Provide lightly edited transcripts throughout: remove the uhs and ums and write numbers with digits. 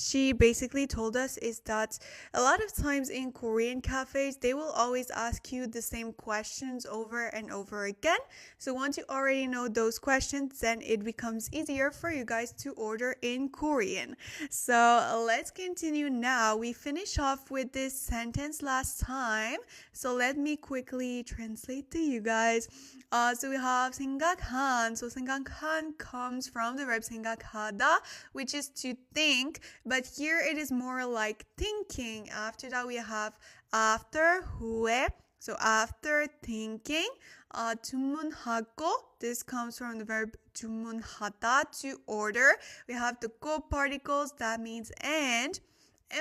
she basically told us is that a lot of times in Korean cafes, they will always ask you the same questions over and over again. So once you already know those questions, then it becomes easier for you guys to order in Korean. So let's continue now. We finished off with this sentence last time. So let me quickly translate to you guys. So we have 생각한. So 생각한 comes from the verb 생각하다, which is to think, but here it is more like thinking. After that we have after, 후에. So after thinking, 주문하고, this comes from the verb 주문하다, to order. We have the 고 particles, that means and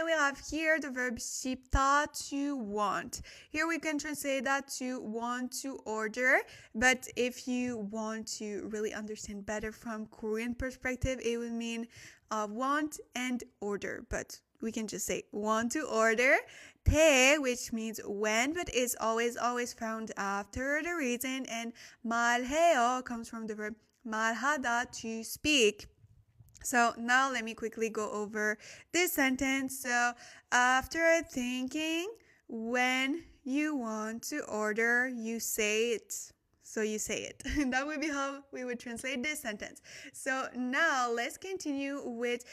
we have here the verb 싶다, to want. Here we can translate that to want to order, but if you want to really understand better from Korean perspective, it would mean want and order, but we can just say want to order. 대, which means when, but is always found after the reason, and 말해요 comes from the verb 말하다, to speak. So now let me quickly go over this sentence. So after thinking, when you want to order, you say it. So you say it. That would be how we would translate this sentence. So now let's continue with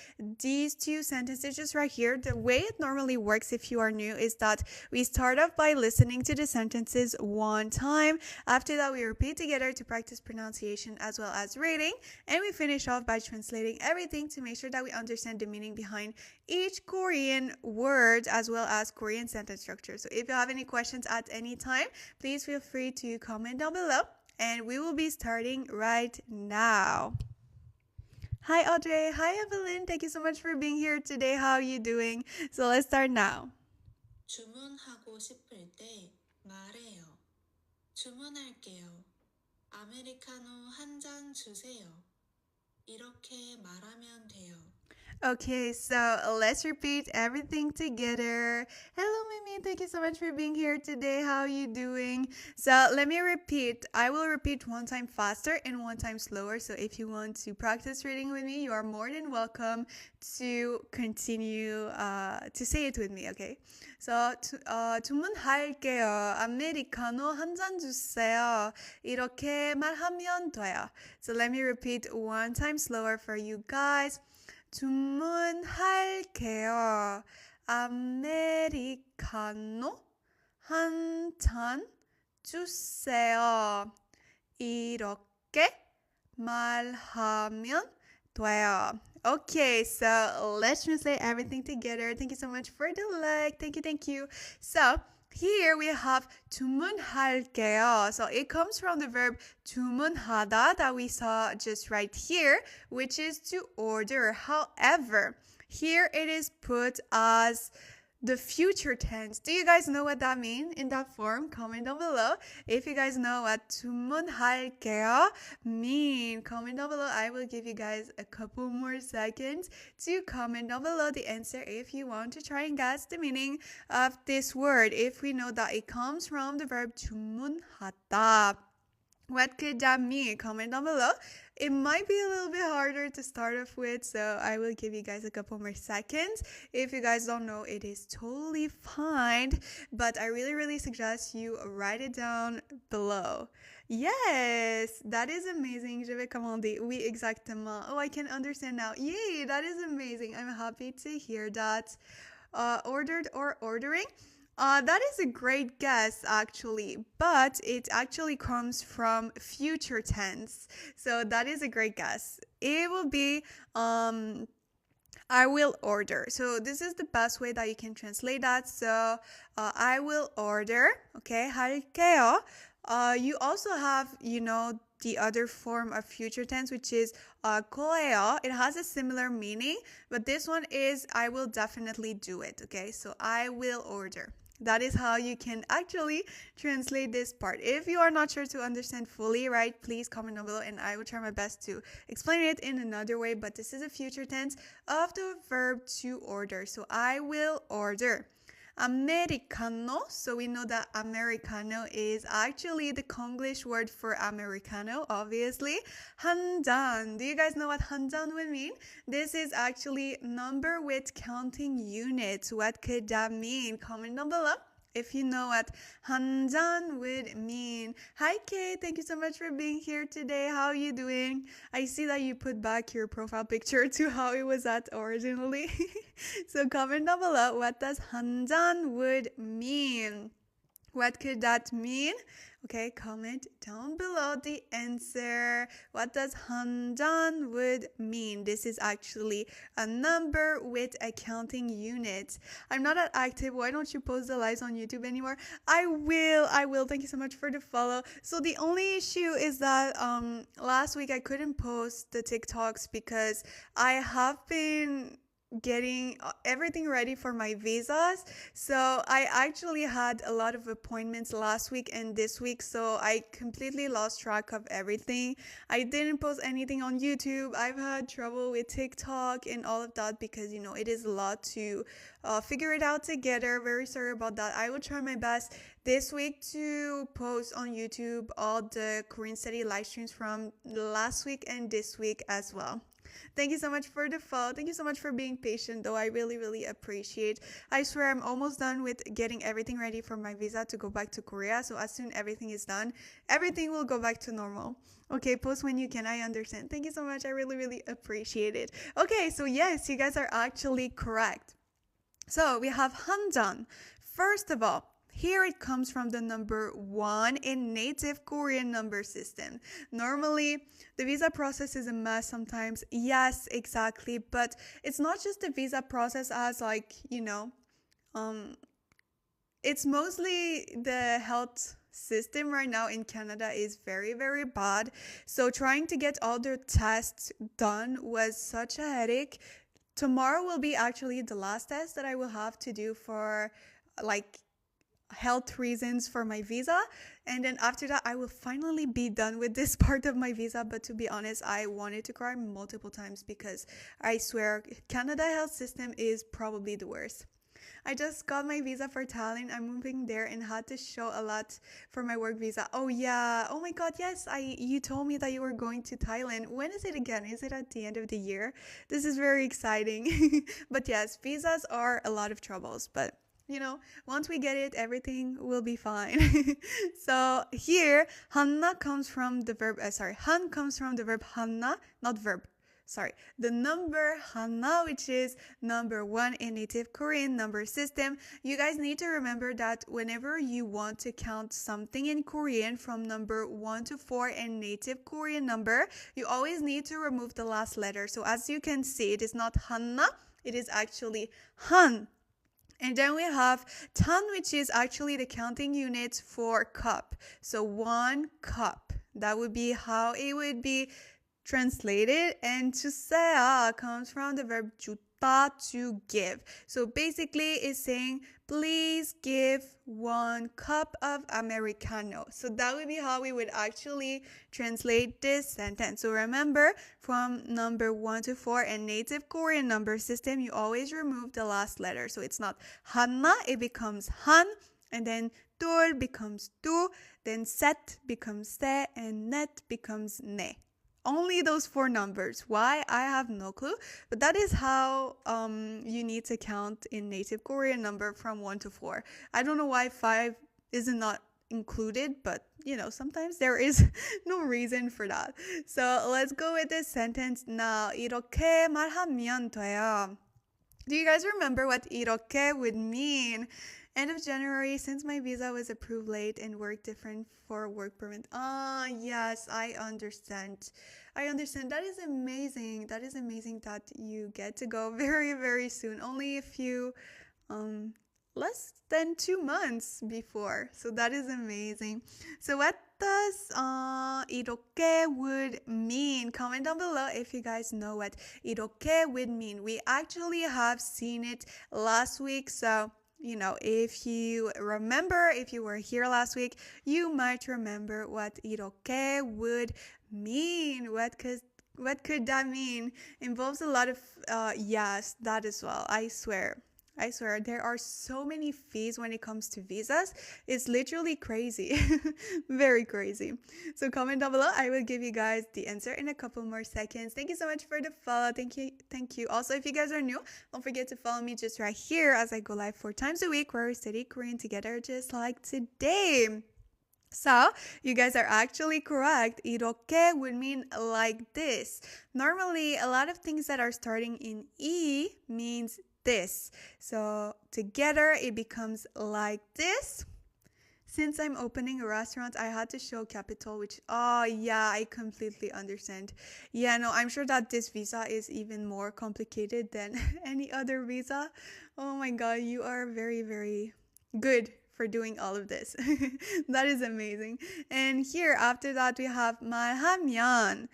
these two sentences just right here. The way it normally works if you are new is that we start off by listening to the sentences one time. After that, we repeat together to practice pronunciation as well as reading. And we finish off by translating everything to make sure that we understand the meaning behind each Korean word as well as Korean sentence structure. So if you have any questions at any time, please feel free to comment down below. And we will be starting right now. Hi Audrey, hi Evelyn, thank you so much for being here today. How are you doing? So let's start now. 주문하고 싶을 때 말해요. 주문할게요. 아메리카노 한 잔 주세요. 이렇게 말하면 돼요. Okay, so let's repeat everything together. Hello, Mimi. Thank you so much for being here today. How are you doing? So let me repeat. I will repeat one time faster and one time slower. So if you want to practice reading with me, you are more than welcome to continue to say it with me. Okay. So 주문할게요. 아메리카노 한 잔 주세요. 이렇게 말하면 돼요. So let me repeat one time slower for you guys. 주문할게요. 아메리카노 한 잔 주세요. 이렇게 말하면 돼요. Okay, so let's translate everything together. Thank you so much for the like. Thank you. So here we have 주문할게요. So it comes from the verb 주문하다 that we saw just right here, which is to order. However, here it is put as the future tense. Do you guys know what that means in that form? Comment down below. If you guys know what 주문할게요 mean, comment down below. I will give you guys a couple more seconds to comment down below the answer if you want to try and guess the meaning of this word. If we know that it comes from the verb 주문하다. What could that mean? Comment down below. It might be a little bit harder to start off with, so I will give you guys a couple more seconds. If you guys don't know, it is totally fine, but I really suggest you write it down below. Yes, that is amazing. Je vais commander. Oui, exactement. Oh, I can understand now. Yay, that is amazing. I'm happy to hear that. Ordered or ordering? That is a great guess, actually, but it actually comes from future tense. So that is a great guess. It will be, I will order. So this is the best way that you can translate that. So I will order. Okay, 할게요. You also have, the other form of future tense, which is 거예요. It has a similar meaning, but this one is I will definitely do it. Okay, so I will order. That is how you can actually translate this part. If you are not sure to understand fully, right, please comment down below and I will try my best to explain it in another way. But this is a future tense of the verb to order. So I will order. Americano. So we know that Americano is actually the Konglish word for Americano, obviously. 한잔. Do you guys know what 한잔 would mean? This is actually number with counting units. What could that mean? Comment down below if you know what 한잔 would mean. Hi Kay, thank you so much for being here today. How are you doing? I see that you put back your profile picture to how it was at originally. So comment down below, what does 한잔 would mean? What could that mean? Okay, comment down below the answer. What does 한잔 would mean? This is actually a number with a counting unit. I'm not that active. Why don't you post the lives on YouTube anymore? I will. Thank you so much for the follow. So the only issue is that last week I couldn't post the TikToks because I have been getting everything ready for my visas. So I actually had a lot of appointments last week and this week, so I completely lost track of everything. I didn't post anything on YouTube. I've had trouble with TikTok and all of that because it is a lot to figure it out together. Very sorry about that. I will try my best this week to post on YouTube all the Korean study live streams from last week and this week as well. Thank you so much for the follow. Thank you so much for being patient, though. I really appreciate. I swear I'm almost done with getting everything ready for my visa to go back to Korea. So as soon as everything is done, everything will go back to normal. Okay, post when you can. I understand. Thank you so much. I really appreciate it. Okay, so yes, you guys are actually correct. So we have 한잔. First of all, here it comes from the number 1 in native Korean number system. Normally, the visa process is a mess sometimes. Yes, exactly. But it's not just the visa process as it's mostly the health system right now in Canada is very bad. So trying to get all the tests done was such a headache. Tomorrow will be actually the last test that I will have to do for health reasons for my visa, and then after that I will finally be done with this part of my visa. But to be honest, I wanted to cry multiple times because I swear Canada health system is probably the worst. I just got my visa for Thailand. I'm moving there and had to show a lot for my work visa. Oh yeah, oh my god, yes, you told me that you were going to Thailand. When is it again? Is it at the end of the year? This is very exciting. But yes, visas are a lot of troubles, but once we get it, everything will be fine. So here, 한나 comes from the verb, han comes from the verb 한나, not verb. Sorry, the number 한나, which is number 1 in native Korean number system. You guys need to remember that whenever you want to count something in Korean from number 1 to 4 in native Korean number, you always need to remove the last letter. So as you can see, it is not 한나, it is actually han. And then we have tan, which is actually the counting unit for cup. So 1 cup. That would be how it would be translated. And 주세요 comes from the verb 주다, to give. So basically it's saying, please give 1 cup of Americano. So that would be how we would actually translate this sentence. So remember, from number 1 to 4 in native Korean number system, you always remove the last letter. So it's not 한나, it becomes han, and then 둘 becomes 두, then 셋 becomes 세, and 넷 becomes 네. Only those 4 numbers. Why? I have no clue. But that is how you need to count in native Korean number from 1 to 4. I don't know why 5 isn't not included, but sometimes there is no reason for that. So let's go with this sentence now. 이렇게 말하면 돼요. Do you guys remember what 이렇게 would mean? End of January, since my visa was approved late and work different for work permit. Yes, I understand. That is amazing. That is amazing that you get to go very soon. Only a few, less than 2 months before. So that is amazing. So what does 이렇게 would mean? Comment down below if you guys know what 이렇게 would mean. We actually have seen it last week, so if you remember, if you were here last week, you might remember what 이렇게 would mean. What could that mean? Involves a lot of yes, that as well. I swear. I swear, there are so many fees when it comes to visas. It's literally crazy. Very crazy. So comment down below. I will give you guys the answer in a couple more seconds. Thank you so much for the follow. Thank you. Thank you. Also, if you guys are new, don't forget to follow me just right here as I go live 4 times a week where we study Korean together just like today. So, you guys are actually correct. 이렇게 would mean like this. Normally, a lot of things that are starting in E means this. So, together it becomes like this. Since I'm opening a restaurant, I had to show capital, which, oh yeah, I completely understand. Yeah, no, I'm sure that this visa is even more complicated than any other visa. Oh my god, you are very, very good for doing all of this. That is amazing. And here, after that, we have 말하면.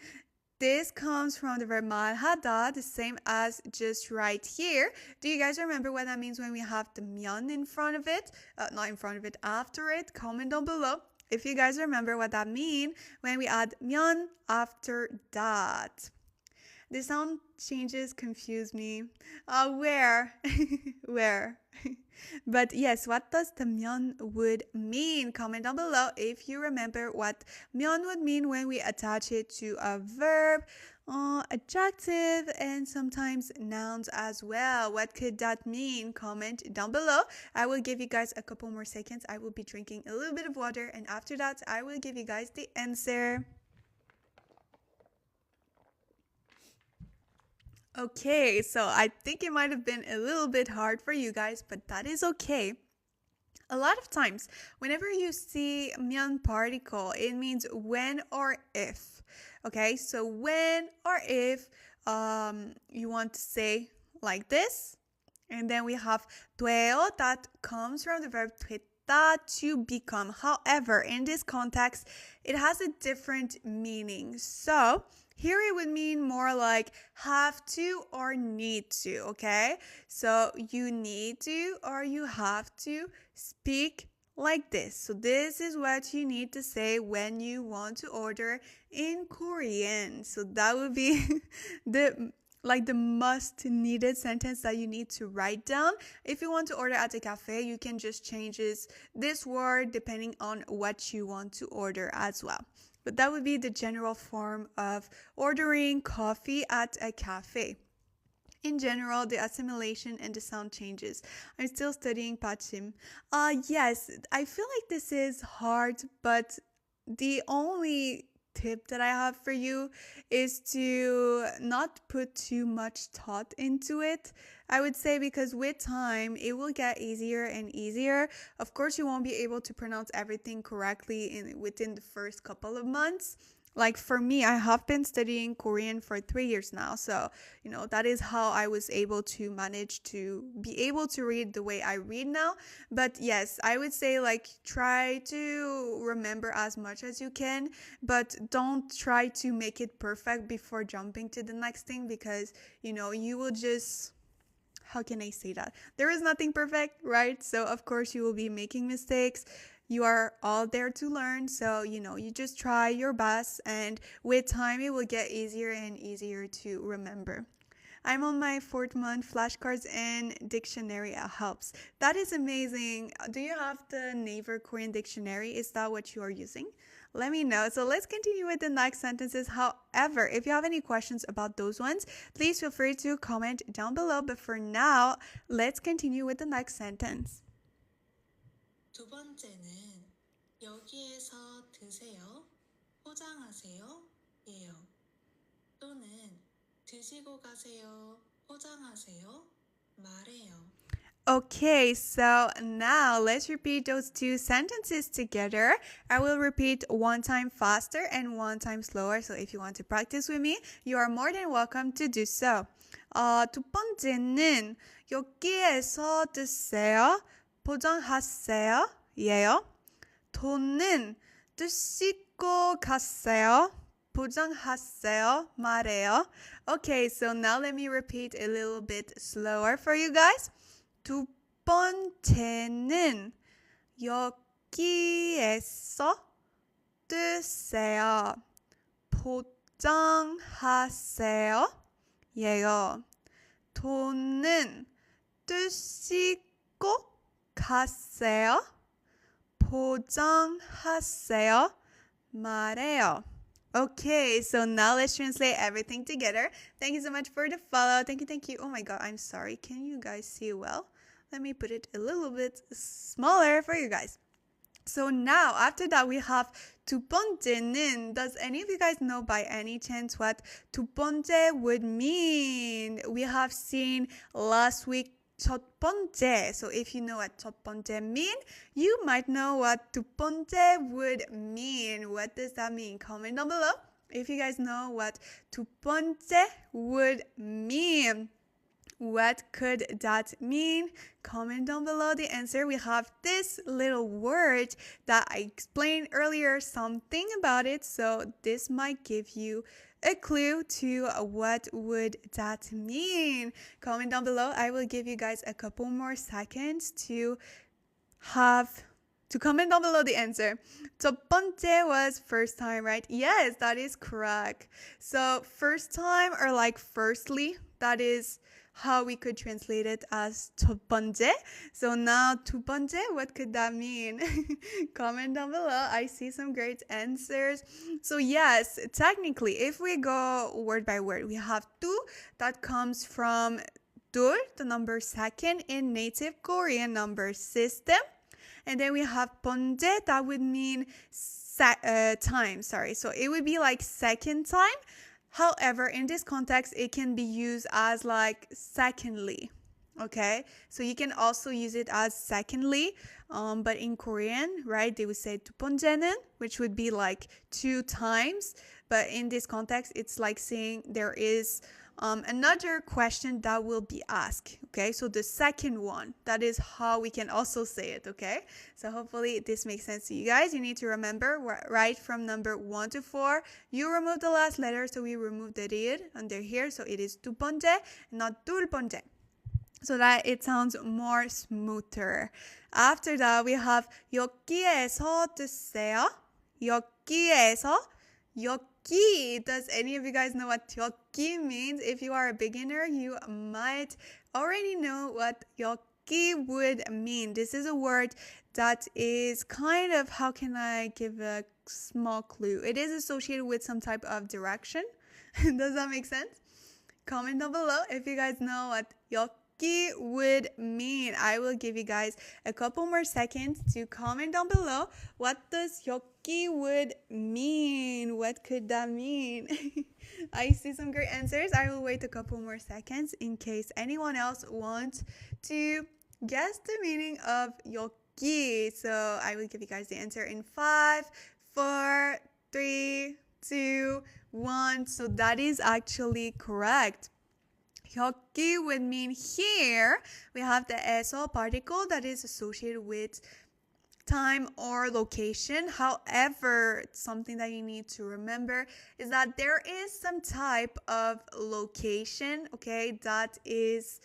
This comes from the verb 말하다, the same as just right here. Do you guys remember what that means when we have the 면 in front of it? Not in front of it, after it. Comment down below if you guys remember what that means when we add 면 after that. The sound changes confuse me. Where? Where? But yes, what does the 면 would mean? Comment down below if you remember what 면 would mean when we attach it to a verb, adjective, and sometimes nouns as well. What could that mean? Comment down below. I will give you guys a couple more seconds. I will be drinking a little bit of water, and after that, I will give you guys the answer. Okay, so I think it might have been a little bit hard for you guys, but that is okay. A lot of times, whenever you see 면 particle, it means when or if. Okay, so when or if you want to say like this, and then we have 돼요 that comes from the verb 됐다, to become. However, in this context, it has a different meaning. So here it would mean more like have to or need to, okay? So you need to or you have to speak like this. So this is what you need to say when you want to order in Korean. So that would be the must needed sentence that you need to write down. If you want to order at a cafe, you can just change this word depending on what you want to order as well. But that would be the general form of ordering coffee at a cafe. In general, the assimilation and the sound changes. I'm still studying Pachim. Yes, I feel like this is hard, but the only tip that I have for you is to not put too much thought into it. I would say because with time, it will get easier and easier. Of course, you won't be able to pronounce everything correctly within the first couple of months. Like for me, I have been studying Korean for 3 years now. So, that is how I was able to manage to be able to read the way I read now. But yes, I would say try to remember as much as you can, but don't try to make it perfect before jumping to the next thing because, you will just... How can I say that? There is nothing perfect, right? So of course you will be making mistakes. You are all there to learn. So, you just try your best, and with time it will get easier and easier to remember. I'm on my 4th month. Flashcards and dictionary helps. That is amazing. Do you have the Naver Korean dictionary? Is that what you are using? Let me know. So let's continue with the next sentences. However, if you have any questions about those ones, please feel free to comment down below. But for now, let's continue with the next sentence. 두 번째는 여기에서 드세요, 포장하세요, 예요. 또는 드시고 가세요, 포장하세요, 말해요. Okay, so now let's repeat those two sentences together. I will repeat one time faster and one time slower. So if you want to practice with me, you are more than welcome to do so. 두 번째는 여기에서 드세요, 포장하세요, 예요. 돈은 드시고 가세요, 포장하세요, 말해요. Okay, so now let me repeat a little bit slower for you guys. 두 번째는 여기에서 드세요, 포장하세요, 예요. 돈은 드시고 가세요. 포장하세요. 말해요. Okay, so now let's translate everything together. Thank you so much for the follow. Thank you, thank you. Oh my god, I'm sorry. Can you guys see well? Let me put it a little bit smaller for you guys. So now, after that, we have 두 번째는. Does any of you guys know by any chance what 두 번째 would mean? We have seen last week 첫 번째. So if you know what 첫 번째 mean, you might know what 두 번째 would mean. What does that mean? Comment down below if you guys know what 두 번째 would mean. What could that mean? Comment down below the answer. We have this little word that I explained earlier, something about it. So this might give you a clue to what would that mean. Comment down below. I will give you guys a couple more seconds to comment down below the answer. 첫 번째 was first time, right? Yes, that is correct. So first time or like firstly, that is how we could translate it as 첫 번째. So now 두 번째, what could that mean? Comment down below. I see some great answers. So yes, technically, if we go word by word, we have 두, that comes from 둘, the number second in native Korean number system. And then we have 번째, that would mean time, sorry. So it would be like second time. However, in this context, it can be used as like secondly, okay? So you can also use it as secondly, but in Korean, right, they would say 두 번째는, which would be like two times. But in this context, it's like saying there is another question that will be asked, okay? So the second one, that is how we can also say it, okay? So hopefully this makes sense to you guys. You need to remember, right from number 1 to 4, you remove the last letter, so we remove the rir under here, so it is 두 번째, not 둘 번째, so that it sounds more smoother. After that, we have 여기에서 드세요. 여기에서, 여기. Does any of you guys know what 여기 means? If you are a beginner, you might already know what 여기 would mean. This is a word that is kind of, how can I give a small clue? It is associated with some type of direction. Does that make sense? Comment down below if you guys know what 여기 would mean. I will give you guys a couple more seconds to comment down below. What does 여기 would mean? What could that mean? I see some great answers. I will wait a couple more seconds in case anyone else wants to guess the meaning of 여기. So I will give you guys the answer in 5, 4, 3, 2, 1. So that is actually correct. 여기 would mean here. We have the 에서 particle that is associated with time or location. However, something that you need to remember is that there is some type of location, okay, that is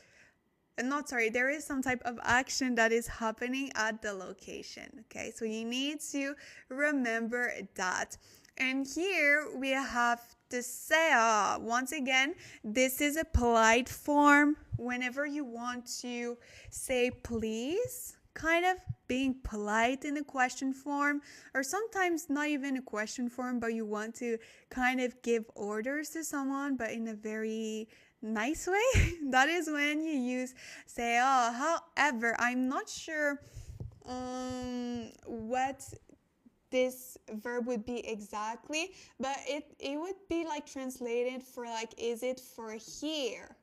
there is some type of action that is happening at the location, okay? So you need to remember that. And here we have 드세요. Once again, this is a polite form whenever you want to say please, kind of being polite in a question form, or sometimes not even a question form, but you want to kind of give orders to someone, but in a very nice way. That is when you use 세요. However, I'm not sure what this verb would be exactly, but it would be like translated for like, is it for here?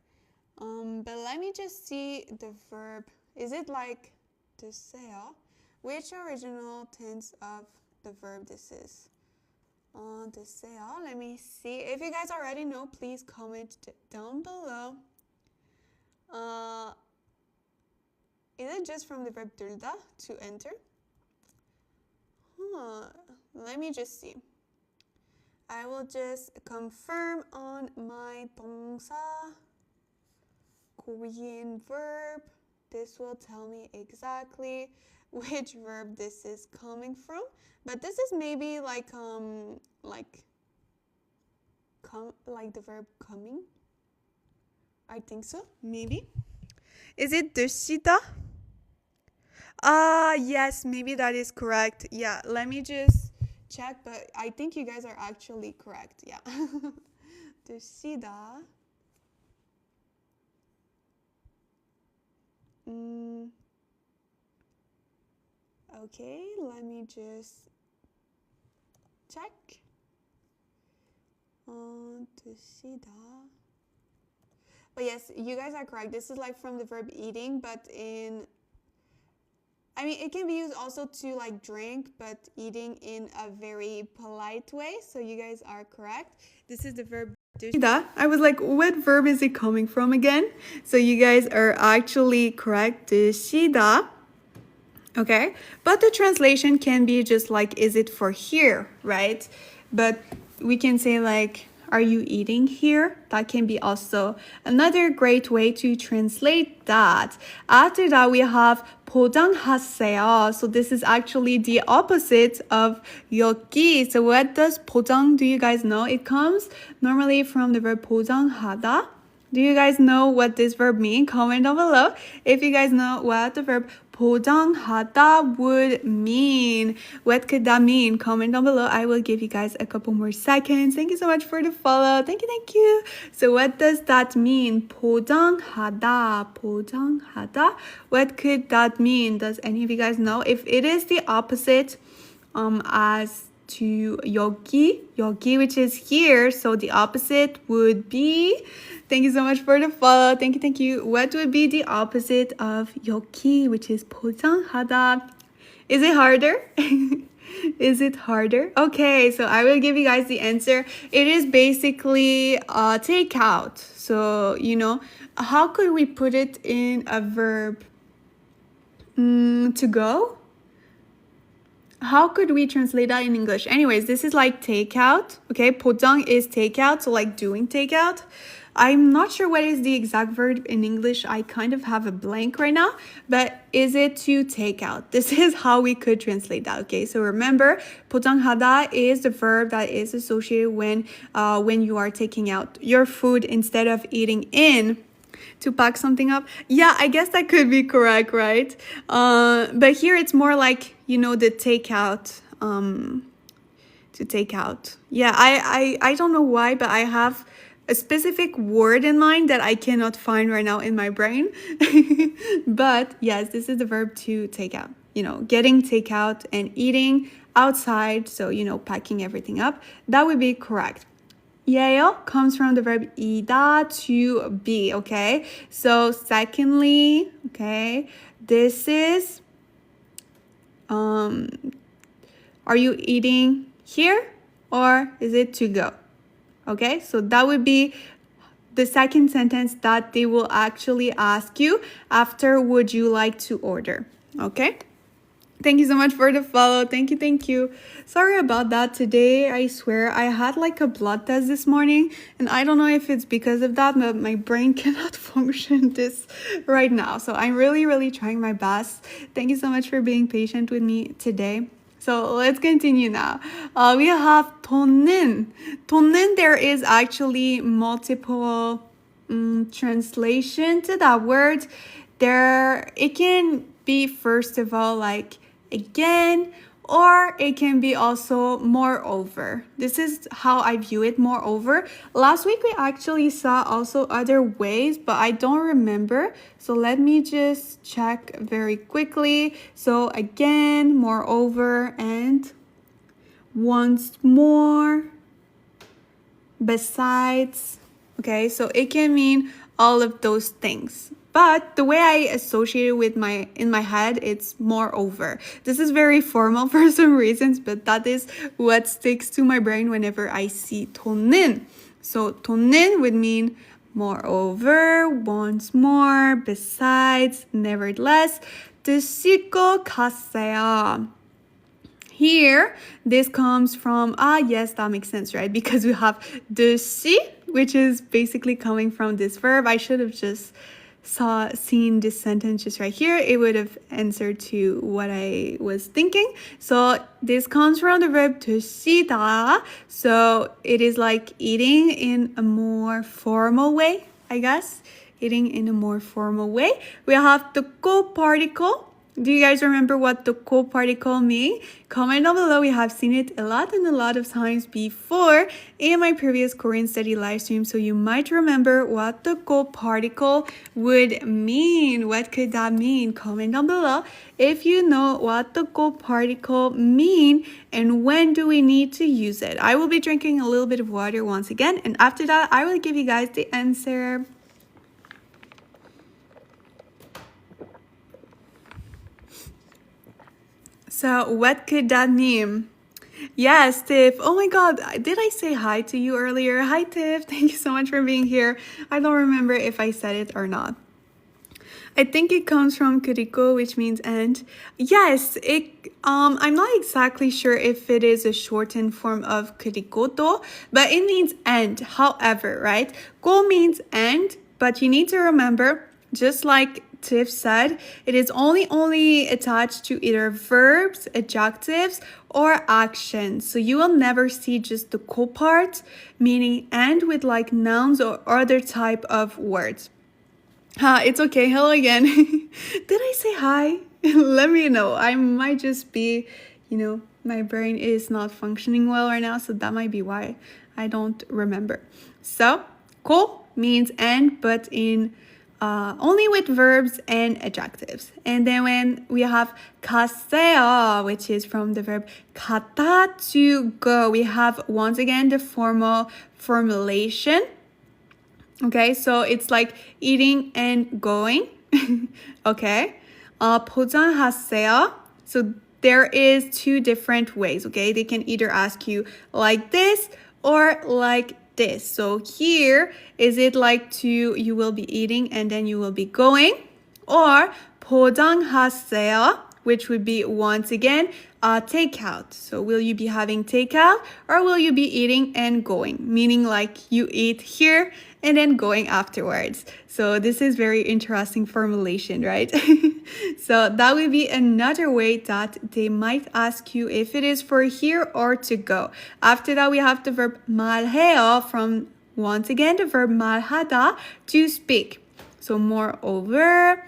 But let me just see the verb. Is it like 드세요? Which original tense of the verb this is? 드세요. Let me see. If you guys already know, please comment down below. Is it just from the verb 들다, to enter? Let me just see. I will just confirm on my 동사 Korean verb. This will tell me exactly which verb this is coming from. But this is maybe like the verb coming. I think so, maybe. Is it 드시다? Yes, maybe that is correct. Yeah, let me just check, but I think you guys are actually correct. Yeah. 드시다. Okay, let me just check. 드시다. But yes, you guys are correct. This is like from the verb eating, but it can be used also to like drink, but eating in a very polite way. So you guys are correct. This is the verb 드시다. I was like, what verb is it coming from again? So you guys are actually correct. 드시다. Okay, but the translation can be just like, is it for here, right? But we can say like, are you eating here? That can be also another great way to translate that. After that, we have 포장하세요. So this is actually the opposite of 여기. So what does 포장, do you guys know? It comes normally from the verb 포장하다. Do you guys know what this verb means? Comment down below if you guys know what the verb 포장하다 would mean. What could that mean? Comment down below. I will give you guys a couple more seconds. Thank you so much for the follow. Thank you. So what does that mean? 포장하다. What could that mean? Does any of you guys know? If it is the opposite as to 여기, which is here, so the opposite would be, thank you so much for the follow. Thank you. What would be the opposite of 여기, which is 포장하다? Is it harder? Is it harder? Okay, so I will give you guys the answer. It is basically takeout. So, how could we put it in a verb? To go? How could we translate that in English? Anyways, this is like takeout. Okay, 포장 is takeout, so like doing takeout. I'm not sure what is the exact verb in English. I kind of have a blank right now, but is it to take out? This is how we could translate that. Okay, so remember, 포장하다 is the verb that is associated when you are taking out your food instead of eating in. To pack something up. Yeah, I guess that could be correct, right? But here it's more like, the takeout. To take out. Yeah, I don't know why, but I have a specific word in mind that I cannot find right now in my brain. But yes, this is the verb to take out. Getting takeout and eating outside. So, packing everything up. That would be correct. 예요 comes from the verb 이다, to be, okay? So secondly, okay, this is, are you eating here or is it to go? Okay, so that would be the second sentence that they will actually ask you after would you like to order, okay? Thank you so much for the follow. Thank you. Sorry about that today. I swear I had like a blood test this morning and I don't know if it's because of that, but my brain cannot function this right now. So I'm really trying my best. Thank you so much for being patient with me today. So let's continue now. We have 돈은. 돈은, there is actually multiple translation to that word. It can be, first of all, like again, or it can be also moreover. This is how I view it, moreover. Last week we actually saw also other ways, but I don't remember. So let me just check very quickly. So again, moreover, and once more, besides. Okay, so it can mean all of those things. But the way I associate it with in my head, it's moreover. This is very formal for some reasons, but that is what sticks to my brain whenever I see 돈은. So 돈은 would mean moreover, once more, besides, nevertheless. 드시고 가세요. Here, this comes from, yes, that makes sense, right? Because we have 드시, which is basically coming from this verb. I should have just seen this sentence just right here. It would have answered to what I was thinking. So this comes from the verb 드시다. So it is like eating in a more formal way, I guess. eating in a more formal way. We have the ko particle. Do you guys remember what the ko particle means? Comment down below. We have seen it a lot and a lot of times before in my previous Korean study live stream, so you might remember what the ko particle would mean. What could that mean? Comment down below if you know what the ko particle mean and when do we need to use it. I will be drinking a little bit of water once again, and after that I will give you guys the answer. So what could that mean? Yes, Tiff. Oh my God. Did I say hi to you earlier? Hi, Tiff. Thank you so much for being here. I don't remember if I said it or not. I think it comes from 그리고, which means and. Yes, I'm not exactly sure if it is a shortened form of 그리고도, but it means and. However, right? 고 means and, but you need to remember, just like Tiff said, it is only attached to either verbs, adjectives, or actions. So you will never see just the ko part, meaning and with like nouns or other type of words. It's okay. Hello again. Did I say hi? Let me know. I might just be, my brain is not functioning well right now, so that might be why I don't remember. So, ko means and, but in only with verbs and adjectives. And then when we have 갔어요, which is from the verb 갔다, to go, we have once again the formal formulation. Okay, so it's like eating and going. Okay. 포장하세요. So there is two different ways, okay? They can either ask you like this or like this. So here, is it like you will be eating and then you will be going? Or 포장하세요, which would be once again takeout. So will you be having takeout or will you be eating and going? Meaning like you eat here and then going afterwards. So this is very interesting formulation, right? So that would be another way that they might ask you if it is for here or to go. After that, we have the verb 말해요, from once again the verb 말하다, to speak. So moreover,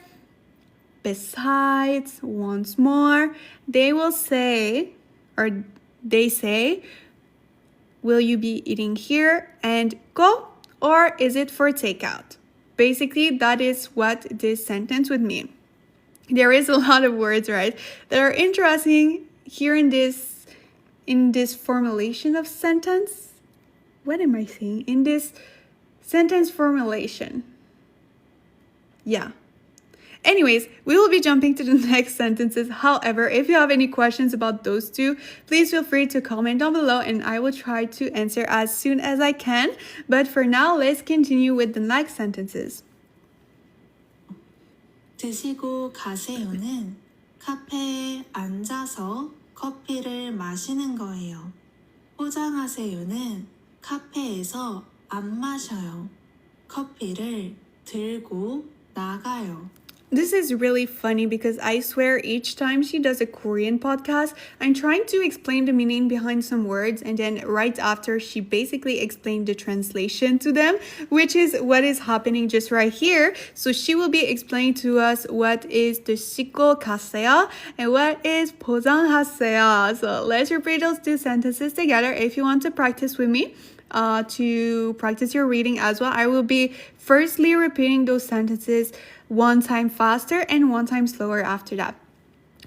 besides, once more, they say, will you be eating here and go? Or is it for takeout? Basically, that is what this sentence would mean. There is a lot of words, right, that are interesting here in this formulation of sentence. What am I saying? In this sentence formulation. Yeah. Anyways, we will be jumping to the next sentences. However, if you have any questions about those two, please feel free to comment down below and I will try to answer as soon as I can. But for now, let's continue with the next sentences. 드시고 가세요는 카페에 앉아서 커피를 마시는 거예요. 포장하세요는 카페에서 안 마셔요. 커피를 들고 나가요. This is really funny because I swear each time she does a Korean podcast, I'm trying to explain the meaning behind some words and then right after she basically explained the translation to them, which is what is happening just right here. So she will be explaining to us what is 드시고 가세요 and what is 포장하세요. So let's repeat those two sentences together if you want to practice with me. To practice your reading as well, I will be firstly repeating those sentences one time faster and one time slower after that.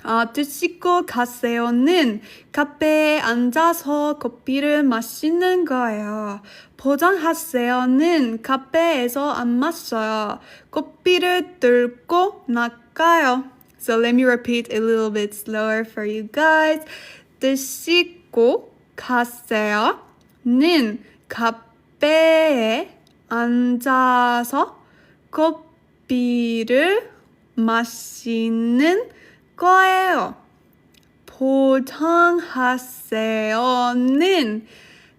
드시고 가세요는 카페에 앉아서 커피를 마시는 거예요. 포장하세요는 카페에서 안 마셔요. 커피를 들고 나가요. So let me repeat a little bit slower for you guys. 드시고 가세요는 카페에 앉아서 커피를 마시는 거예요. 포장하세요는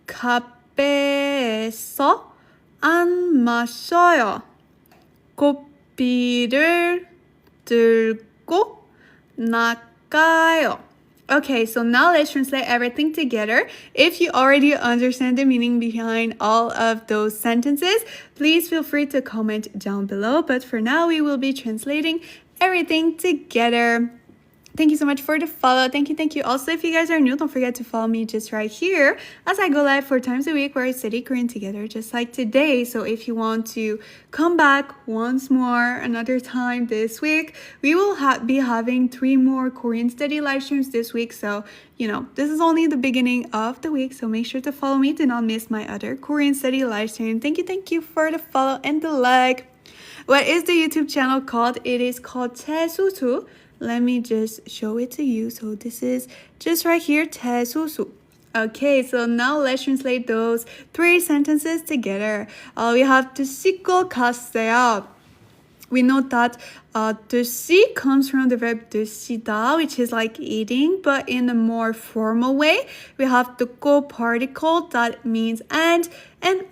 카페에서 안 마셔요. 커피를 들고 나가요. Okay, so now let's translate everything together. If you already understand the meaning behind all of those sentences, please feel free to comment down below. But for now, we will be translating everything together. Thank you so much for the follow. Thank you. Also, if you guys are new, don't forget to follow me just right here as I go live 4 times a week where I study Korean together just like today. So if you want to come back once more another time this week, we will be having 3 more Korean study live streams this week. So, this is only the beginning of the week. So make sure to follow me. Do not miss my other Korean study live stream. Thank you for the follow and the like. What is the YouTube channel called? It is called Taesusu. Let me just show it to you. So this is just right here, Taesusu. Okay, so now let's translate those 3 sentences together. We have 드시고 갔어요. We know that 드시 comes from the verb 드시다, which is like eating, but in a more formal way. We have the go particle that means and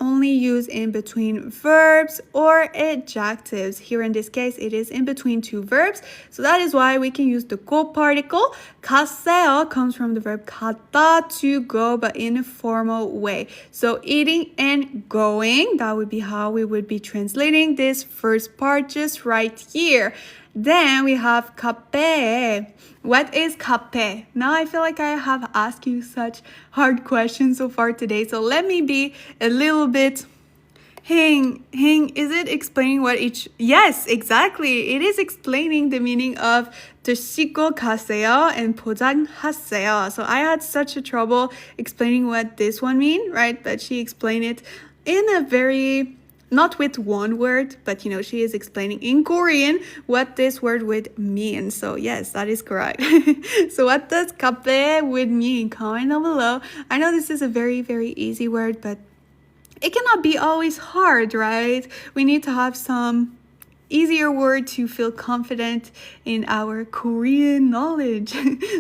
only used in between verbs or adjectives. Here in this case, it is in between 2 verbs. So that is why we can use the go particle. 갔어요 comes from the verb 갔다, to go, but in a formal way. So eating and going, that would be how we would be translating this first part just right here. Then we have 카페. What is 카페? Now I feel like I have asked you such hard questions so far today. So let me be a little bit... is it explaining what each... Yes, exactly. It is explaining the meaning of 드시고 가세요 and 포장하세요. So I had such a trouble explaining what this one means, right? But she explained it in a very... not with one word, but she is explaining in Korean what this word would mean. So yes, that is correct. So what does 카페 would mean? Comment down below. I know this is a very, very easy word, but it cannot be always hard, right? We need to have some easier word to feel confident in our Korean knowledge.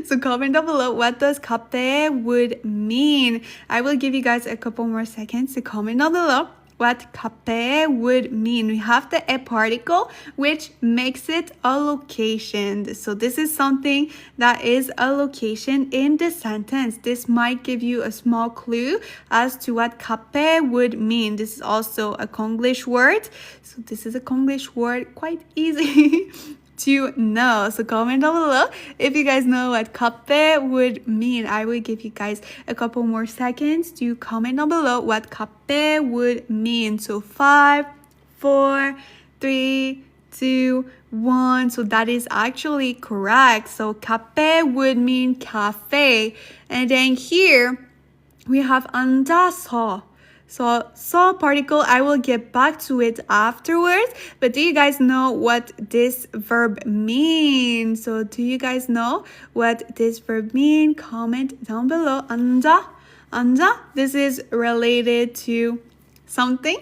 So comment down below, what does 카페 would mean? I will give you guys a couple more seconds to comment down below what 카페 would mean. We have the a particle, which makes it a location. So this is something that is a location in the sentence. This might give you a small clue as to what 카페 would mean. This is also a Konglish word. So this is a Konglish word, quite easy to know. So comment down below if you guys know what 카페 would mean. I will give you guys a couple more seconds to comment down below what 카페 would mean. So 5, 4, 3, 2, 1. So that is actually correct. So 카페 would mean cafe. And then here we have 앉아서. So particle, I will get back to it afterwards. But do you guys know what this verb means? So do you guys know what this verb means? Comment down below. 앉아. This is related to something.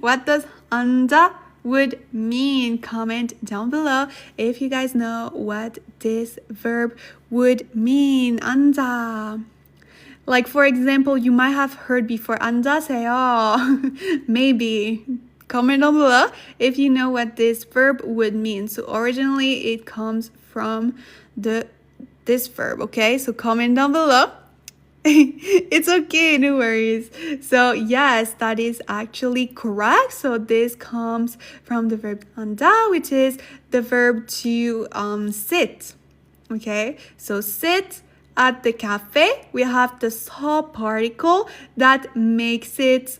What does 앉아 would mean? Comment down below if you guys know what this verb would mean. 앉아. Like, for example, you might have heard before, 앉으세요. Maybe. Comment down below if you know what this verb would mean. So originally, it comes from this verb, okay? So comment down below. It's okay, no worries. So yes, that is actually correct. So this comes from the verb 앉아, which is the verb to sit, okay? So sit. At the cafe, we have the 서 particle that makes it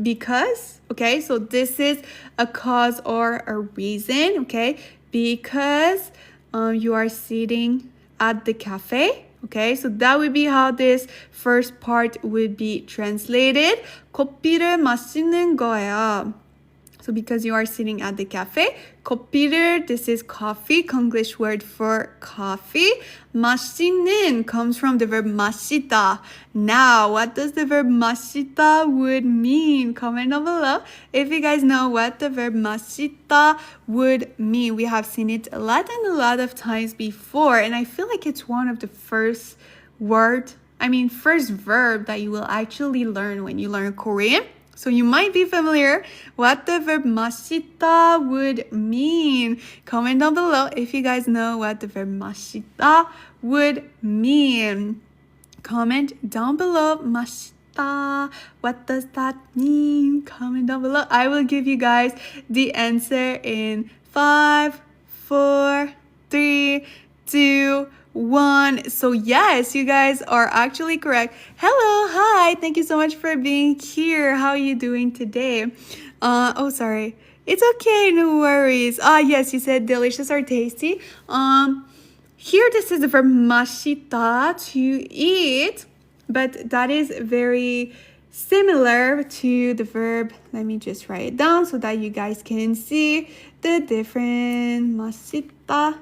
because, okay? So this is a cause or a reason, okay? Because you are sitting at the cafe, okay? So that would be how this first part would be translated. 커피를 마시는 거예요. So because you are sitting at the cafe, 커피를, this is coffee, Konglish word for coffee. 마시는 comes from the verb 마시다. Now, what does the verb 마시다 would mean? Comment down below if you guys know what the verb 마시다 would mean. We have seen it a lot of times before, and I feel like it's one of the first verb that you will actually learn when you learn Korean. So you might be familiar what the verb 맛있다 would mean. Comment down below if you guys know what the verb 맛있다 would mean. Comment down below. 맛있다. What does that mean? Comment down below. I will give you guys the answer in 5, 4, 3, 2, 1. So yes, you guys are actually correct. Hello, hi. Thank you so much for being here. How are you doing today? Oh, sorry. It's okay, no worries. Yes, you said delicious or tasty. Here this is the verb 맛있다, to eat, but that is very similar to the verb. Let me just write it down so that you guys can see the different 맛있다.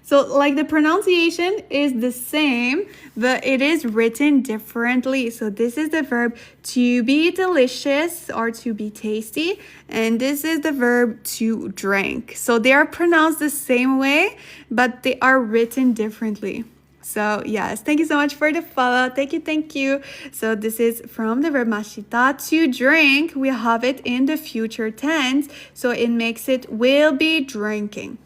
So like the pronunciation is the same, but it is written differently. So this is the verb to be delicious or to be tasty. And this is the verb to drink. So they are pronounced the same way, but they are written differently. So yes, thank you so much for the follow. Thank you. So this is from the verb 맛있다, to drink. We have it in the future tense. So it makes it will be drinking.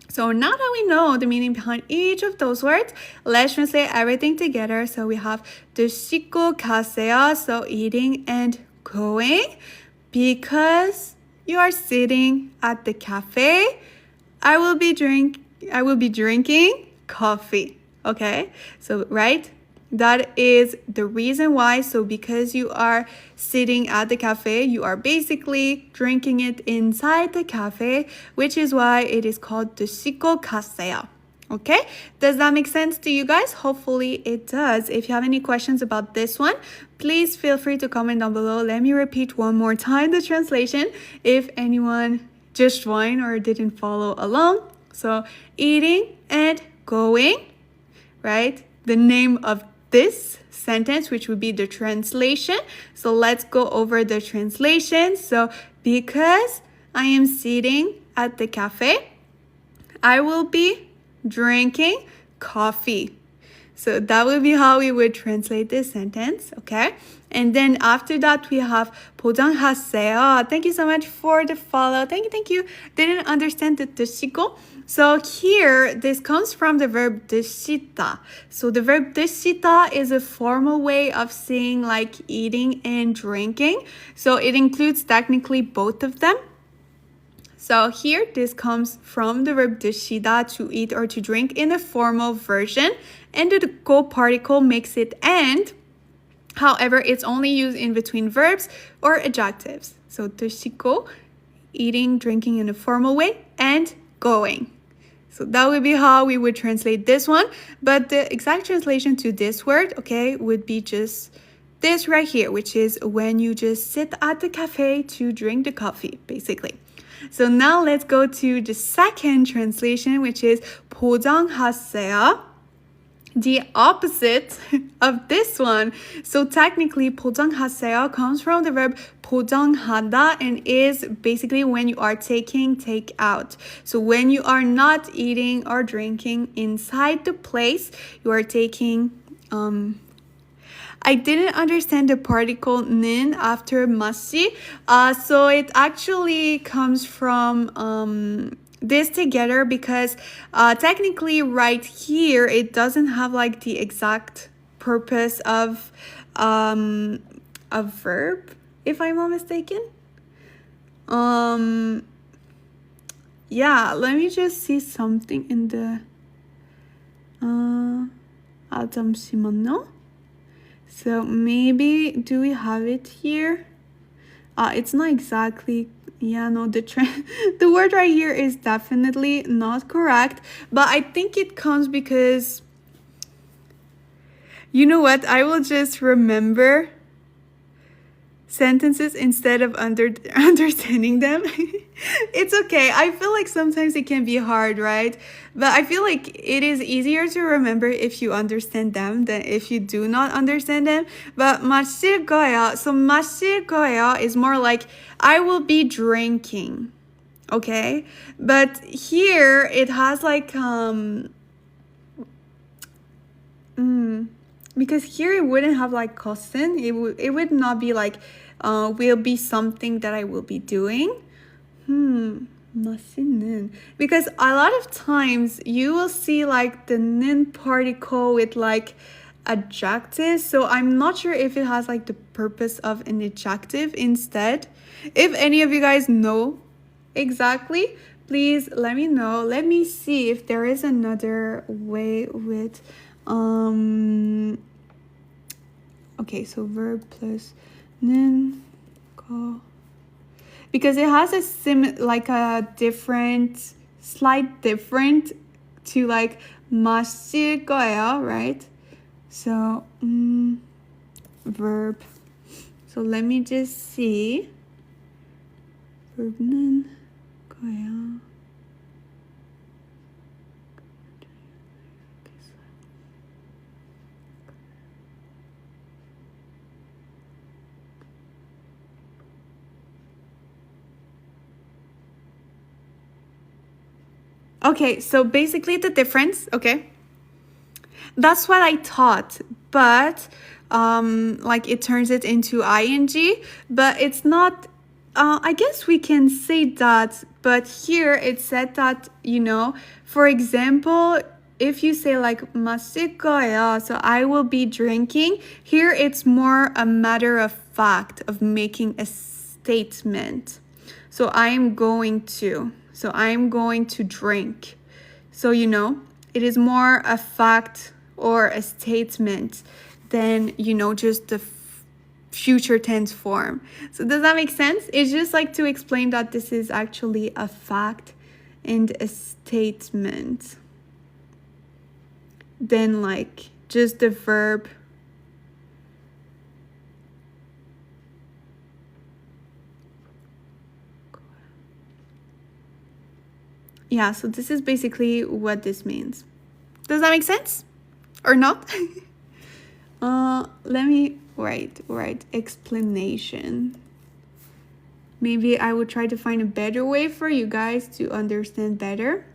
So now that we know the meaning behind each of those words, let's translate everything together. So we have 드시고 가세요, so eating and going. Because you are sitting at the cafe, I will be drinking coffee. Okay? So right? That is the reason why. So because you are sitting at the cafe, you are basically drinking it inside the cafe, which is why it is called 드시고 가세요. Okay? Does that make sense to you guys? Hopefully it does. If you have any questions about this one, please feel free to comment down below. Let me repeat one more time the translation if anyone just joined or didn't follow along. So eating and going, right? The name of this sentence, which would be the translation. So let's go over the translation. So because I am sitting at the cafe, I will be drinking coffee. So that would be how we would translate this sentence, okay? And then after that, we have 포장하세요. Thank you so much for the follow. Thank you. Didn't understand the 드시고. So here, this comes from the verb 드시다. So the verb 드시다 is a formal way of saying like eating and drinking. So it includes technically both of them. So here, this comes from the verb 드시다, to eat or to drink, in a formal version. And the go particle makes it and. However, it's only used in between verbs or adjectives. So 드시고, eating, drinking in a formal way, and going. So that would be how we would translate this one. But the exact translation to this word, okay, would be just this right here, which is when you just sit at the cafe to drink the coffee, basically. So now let's go to the second translation, which is 포장하세요. The opposite of this one. So technically, 포장하세요 comes from the verb 포장하다 and is basically when you are take out. So when you are not eating or drinking inside the place, you are taking. I didn't understand the particle 는 after 맛이. So it actually comes from this together because technically right here it doesn't have like the exact purpose of a verb, if I'm not mistaken. Yeah, let me just see something in the 잠시만요. So maybe do we have it here? It's not exactly. Yeah, no, the word right here is definitely not correct, but I think it comes because, you know what, I will just remember sentences instead of understanding them. It's okay. I feel like sometimes it can be hard, right? But I feel like it is easier to remember if you understand them than if you do not understand them. But 마실 거예요. So 마실 거예요 is more like I will be drinking. Okay? But here it has like because here it wouldn't have like 것은. It would not be like will be something that I will be doing. 맛있는. Because a lot of times you will see like the 는 particle with like adjectives. So I'm not sure if it has like the purpose of an adjective instead. If any of you guys know exactly, please let me know. Let me see if there is another way with okay, so verb plus 는 거, because it has a slight different to like 마실 거예요, right? So verb. So let me just see. verb는 거예요. Okay, so basically the difference, okay? That's what I thought, but like it turns it into ing, but it's not, I guess we can say that, but here it said that, you know, for example, if you say like 마실 거예요, so I will be drinking, here it's more a matter of fact of making a statement. So I'm going to drink. So, you know, it is more a fact or a statement than, you know, just the future tense form. So does that make sense? It's just like to explain that this is actually a fact and a statement than like just the verb. Yeah, so this is basically what this means. Does that make sense? Or not? Let me write explanation. Maybe I would try to find a better way for you guys to understand better.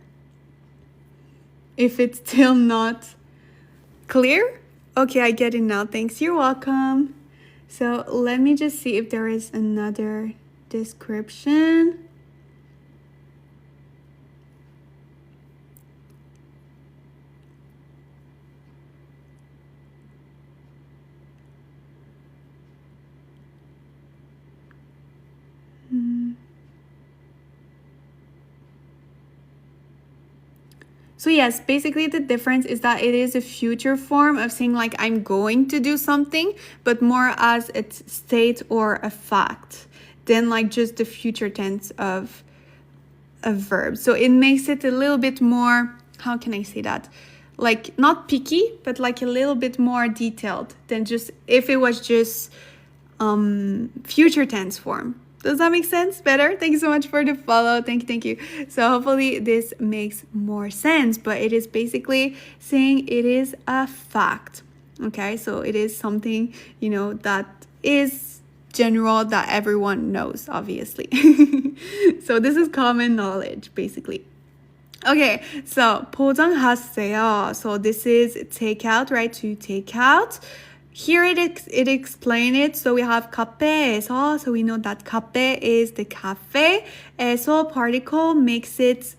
If it's still not clear? Okay, I get it now. Thanks, you're welcome. So let me just see if there is another description. So yes, basically the difference is that it is a future form of saying like I'm going to do something, but more as a state or a fact than like just the future tense of a verb. So it makes it a little bit more, how can I say that? Like not picky, but like a little bit more detailed than just if it was just future tense form. Does that make sense better? Thank you so much for the follow. Thank you. So hopefully this makes more sense, but it is basically saying it is a fact. Okay, so it is something, you know, that is general that everyone knows, obviously. So this is common knowledge, basically. Okay, so 포장하세요. So this is take out, right? To take out. Here it explains it. So we have 카페에서. So we know that 카페 is the cafe. 에서 particle makes it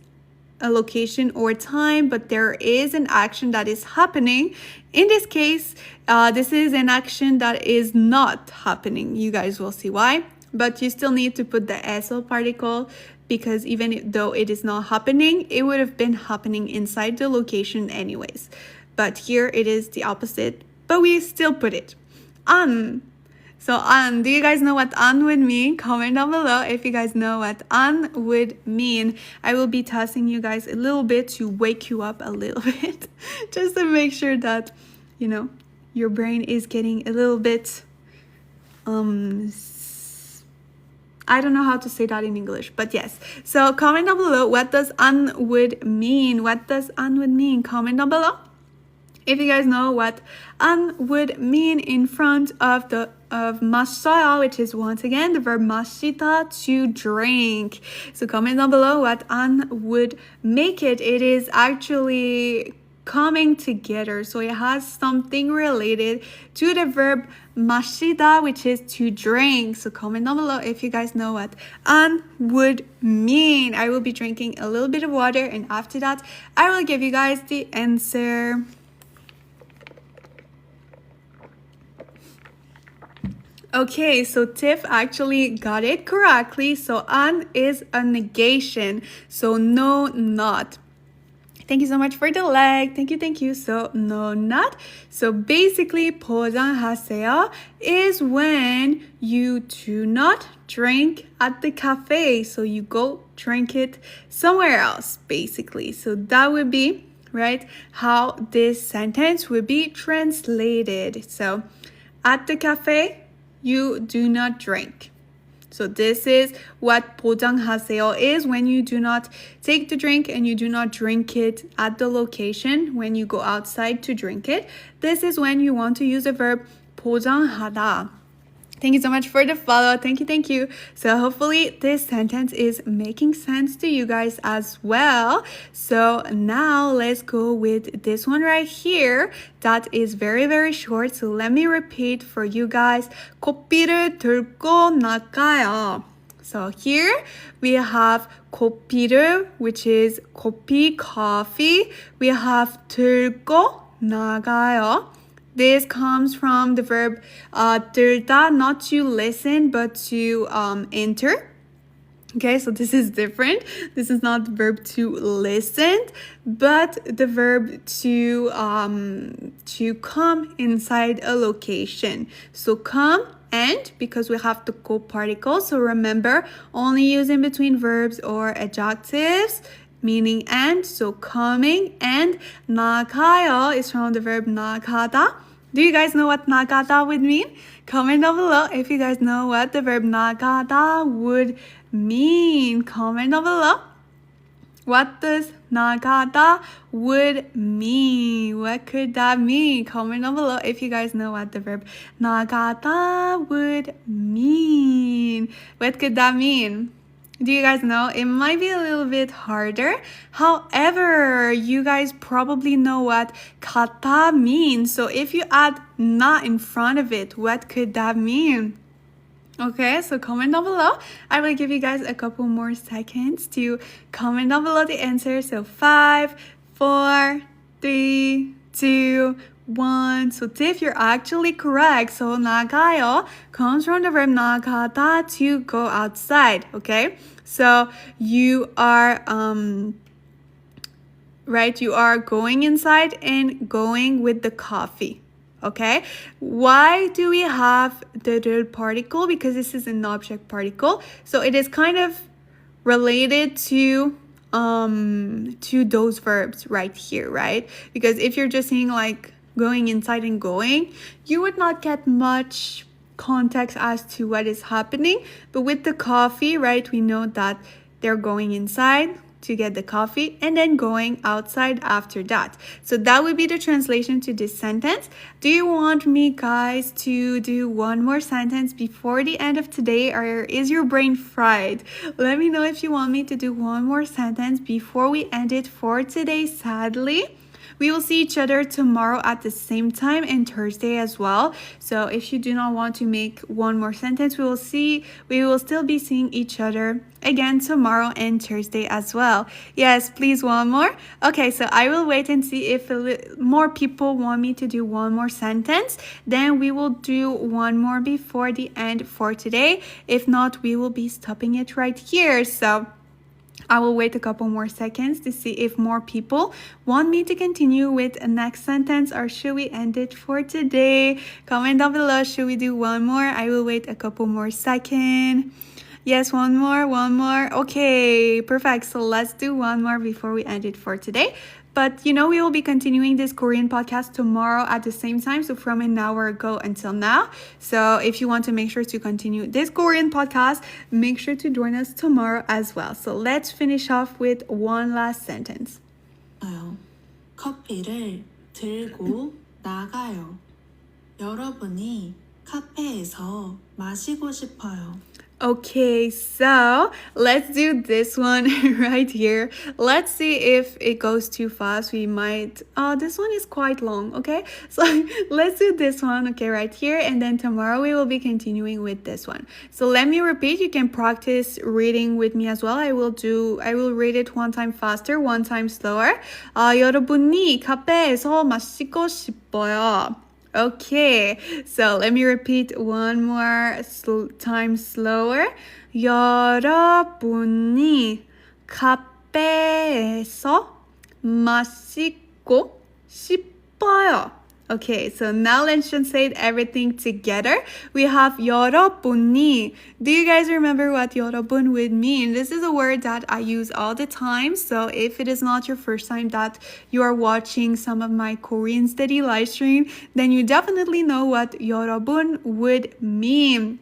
a location or time, but there is an action that is happening. In this case, this is an action that is not happening. You guys will see why. But you still need to put the eso particle because even though it is not happening, it would have been happening inside the location anyways. But here it is the opposite. But we still put it. 안. So 안. Do you guys know what 안 would mean? Comment down below if you guys know what 안 would mean. I will be testing you guys a little bit to wake you up a little bit. Just to make sure that, you know, your brain is getting a little bit... I don't know how to say that in English, but yes. So comment down below, what does 안 would mean? What does 안 would mean? Comment down below. If you guys know what 안 would mean in front of the 마셔요, which is once again the verb 마시다, to drink. So comment down below what 안 would make it. It is actually coming together. So it has something related to the verb 마시다, which is to drink. So comment down below if you guys know what an would mean. I will be drinking a little bit of water, and after that, I will give you guys the answer. Okay, so Tiff actually got it correctly. So an is a negation. So no, not. Thank you so much for the like. Thank you. So no, not. So basically, 포장하세요 is when you do not drink at the cafe. So you go drink it somewhere else, basically. So that would be, right, how this sentence would be translated. So at the cafe, you do not drink. So this is what 포장하세요 is, when you do not take the drink and you do not drink it at the location when you go outside to drink it. This is when you want to use the verb 포장하다. Thank you so much for the follow. Thank you. So hopefully this sentence is making sense to you guys as well. So now let's go with this one right here. That is very, very short. So let me repeat for you guys. 커피를 들고 나가요. So here we have 커피를, which is coffee. We have 들고 나가요. This comes from the verb 들다, not to listen, but to enter. Okay, so this is different. This is not the verb to listen, but the verb to come inside a location. So come and, because we have the co particle, so remember, only use in between verbs or adjectives, meaning and. So coming, and 나가요 is from the verb 나가다. Do you guys know what 나가다 would mean? Comment down below if you guys know what the verb 나가다 would mean. Comment down below. What does 나가다 would mean? What could that mean? Comment down below if you guys know what the verb 나가다 would mean. What could that mean? Do you guys know? It might be a little bit harder. However, you guys probably know what 가다 means. So if you add na in front of it, what could that mean? Okay, so comment down below. I will give you guys a couple more seconds to comment down below the answer. So 5, 4, 3, 2, 1. So Tiff, you're actually correct. So 나가요 comes from the verb 나가다, to go outside. Okay, so you are right, you are going inside and going with the coffee. Okay, why do we have the particle? Because this is an object particle, so it is kind of related to those verbs right here, right? Because if you're just saying like going inside and going, you would not get much context as to what is happening. But with the coffee, right, we know that they're going inside to get the coffee and then going outside after that. So that would be the translation to this sentence. Do you want me guys to do one more sentence before the end of today, or is your brain fried? Let me know if you want me to do one more sentence before we end it for today. Sadly, we will see each other tomorrow at the same time, and Thursday as well. So if you do not want to make one more sentence, we will still be seeing each other again tomorrow and Thursday as well. Yes, please, one more. Okay, so I will wait and see if more people want me to do one more sentence. Then we will do one more before the end for today. If not, we will be stopping it right here. So I will wait a couple more seconds to see if more people want me to continue with a next sentence, or should we end it for today? Comment down below, should we do one more? I will wait a couple more seconds. Yes, one more. Okay, perfect. So let's do one more before we end it for today. But we will be continuing this Korean podcast tomorrow at the same time. So from an hour ago until now. So if you want to make sure to continue this Korean podcast, make sure to join us tomorrow as well. So let's finish off with one last sentence. 커피를 들고 나가요. 여러분이 카페에서 마시고 싶어요. Okay, so let's do this one right here. Let's see if it goes too fast. We might, this one is quite long, okay? So let's do this one, okay, right here. And then tomorrow we will be continuing with this one. So let me repeat, you can practice reading with me as well. I will read it one time faster, one time slower. 여러분이 카페에서 마시고 싶어요. Okay, so let me repeat one more time slower. 여러분이 카페에서 마시고 싶어요. Okay, so now let's translate everything together. We have 여러분이. Do you guys remember what 여러분 would mean? This is a word that I use all the time. So if it is not your first time that you are watching some of my Korean study live stream, then you definitely know what 여러분 would mean.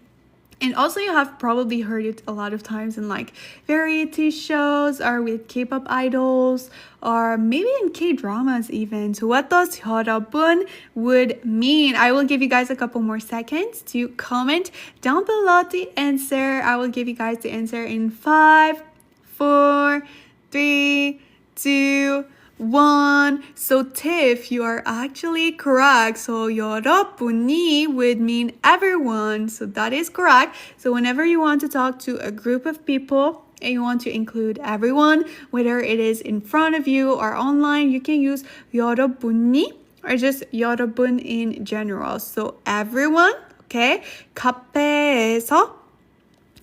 And also you have probably heard it a lot of times in like variety shows or with K-pop idols or maybe in K-dramas even. So what does 여러분 would mean? I will give you guys a couple more seconds to comment down below the answer. I will give you guys the answer in 5, 4, 3, 2, 1. So Tiff, you are actually correct. So 여러분이 would mean everyone. So that is correct. So whenever you want to talk to a group of people and you want to include everyone, whether it is in front of you or online, you can use 여러분이 or just 여러분 in general. So everyone, okay? 카페에서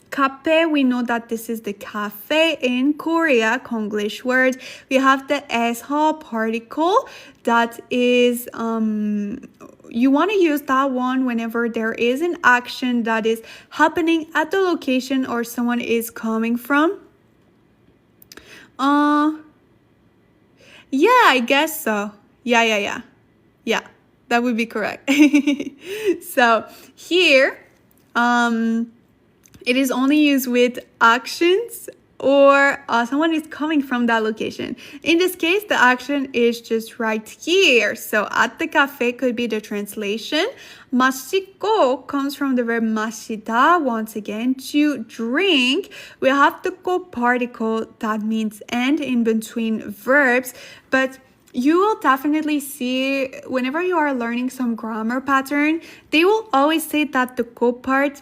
Cafe, we know that this is the cafe in Korea, Konglish word. We have the 에서 particle that is, you want to use that one whenever there is an action that is happening at the location or someone is coming from. Yeah, I guess so. Yeah, that would be correct. So here, it is only used with actions or someone is coming from that location. In this case, the action is just right here. So at the cafe could be the translation. 마시고 comes from the verb 마시다, once again, to drink. We have the go particle that means and in between verbs, but you will definitely see whenever you are learning some grammar pattern, they will always say that the go part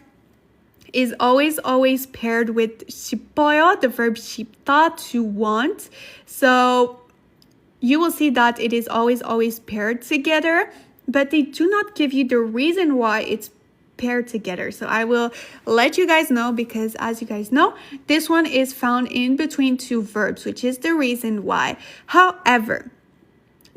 is always paired with 싶어요, the verb 싶다, to want. So you will see that it is always paired together, but they do not give you the reason why it's paired together. So I will let you guys know because as you guys know, this one is found in between two verbs, which is the reason why. However,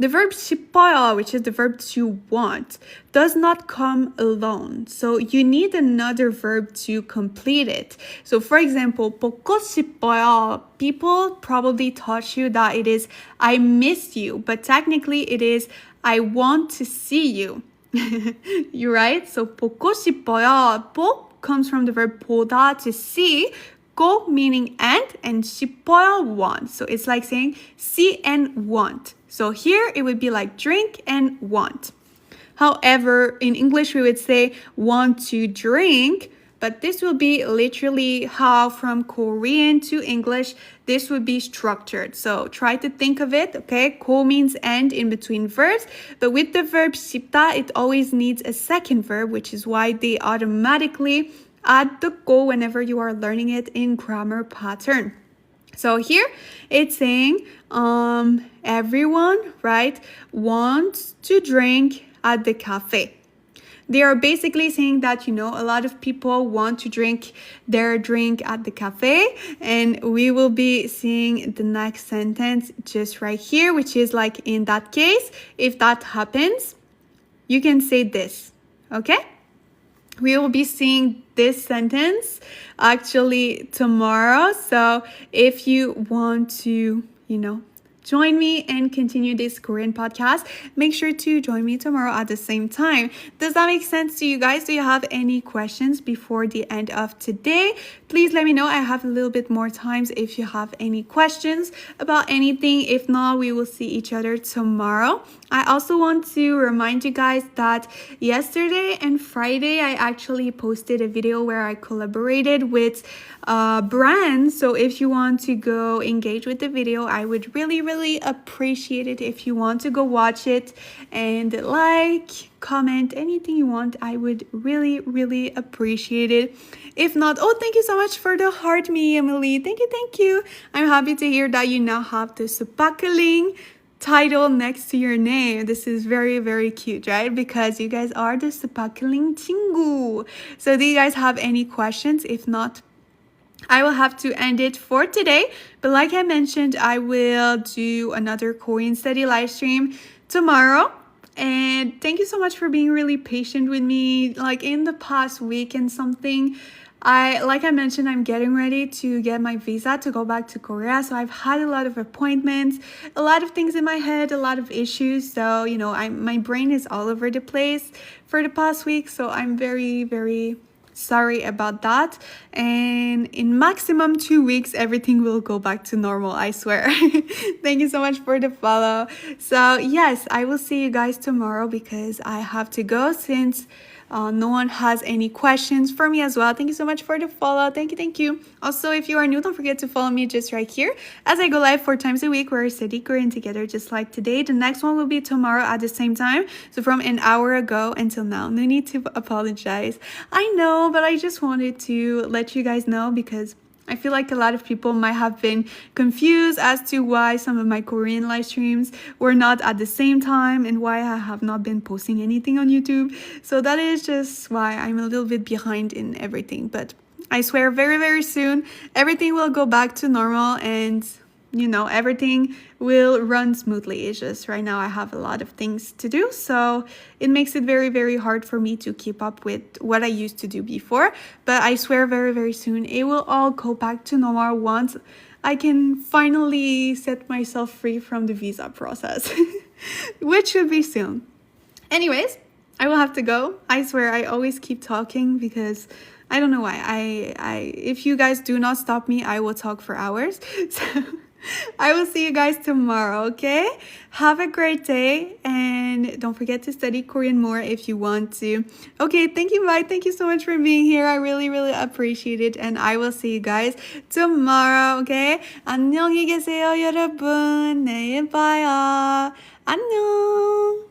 the verb 싶어요, which is the verb to want, does not come alone. So you need another verb to complete it. So for example, 보고 싶어요. People probably taught you that it is I miss you, but technically it is I want to see you. You're right? So 보고 싶어요. 보 comes from the verb 보다, to see. 고 meaning and 싶어요, want. So it's like saying see and want. So here it would be like drink and want. However, in English we would say want to drink, but this will be literally how from Korean to English this would be structured. So try to think of it, okay? 고 means and in between verbs, but with the verb 싶다, it always needs a second verb, which is why they automatically add the 고 whenever you are learning it in grammar pattern. So here it's saying everyone, right, wants to drink at the cafe. They are basically saying that, you know, a lot of people want to drink their drink at the cafe, and we will be seeing the next sentence just right here, which is like in that case, if that happens, you can say this, okay? We will be seeing this sentence actually tomorrow. So if you want to, you know, join me and continue this Korean podcast, make sure to join me tomorrow at the same time. Does that make sense to you guys? Do you have any questions before the end of today? Please let me know. I have a little bit more times if you have any questions about anything. If not, we will see each other tomorrow. I also want to remind you guys that yesterday and Friday, I actually posted a video where I collaborated with brands. So if you want to go engage with the video, I would really appreciate it if you want to go watch it and like, comment, anything you want. I would really appreciate it. If not, oh, thank you so much for the heart, me, Emily. Thank you. I'm happy to hear that you now have the Supakaling title next to your name. This is very cute, right? Because you guys are the Supakaling 친구. So do you guys have any questions? If not, I will have to end it for today. But like I mentioned, I will do another Korean study live stream tomorrow. And thank you so much for being really patient with me. Like in the past week and something, like I mentioned, I'm getting ready to get my visa to go back to Korea. So I've had a lot of appointments, a lot of things in my head, a lot of issues. So, my brain is all over the place for the past week. So I'm very sorry about that. And in maximum 2 weeks, everything will go back to normal, I swear. Thank you so much for the follow. So yes, I will see you guys tomorrow because I have to go since no one has any questions for me as well. Thank you so much for the follow. Thank you. Also, if you are new, don't forget to follow me just right here as I go live 4 times a week where I study Korean together just like today. The next one will be tomorrow at the same time. So from an hour ago until now. No need to apologize. I know, but I just wanted to let you guys know because I feel like a lot of people might have been confused as to why some of my Korean live streams were not at the same time and why I have not been posting anything on YouTube. So that is just why I'm a little bit behind in everything. But I swear very soon, everything will go back to normal and everything will run smoothly. It's just right now I have a lot of things to do. So it makes it very hard for me to keep up with what I used to do before. But I swear very soon it will all go back to normal once I can finally set myself free from the visa process, which should be soon. Anyways, I will have to go. I swear I always keep talking because I don't know why. I if you guys do not stop me, I will talk for hours. So I will see you guys tomorrow, okay? Have a great day and don't forget to study Korean more if you want to. Okay, thank you, bye. Thank you so much for being here. I really appreciate it and I will see you guys tomorrow, okay? 안녕히 계세요, 여러분. 내일 봐요. 안녕.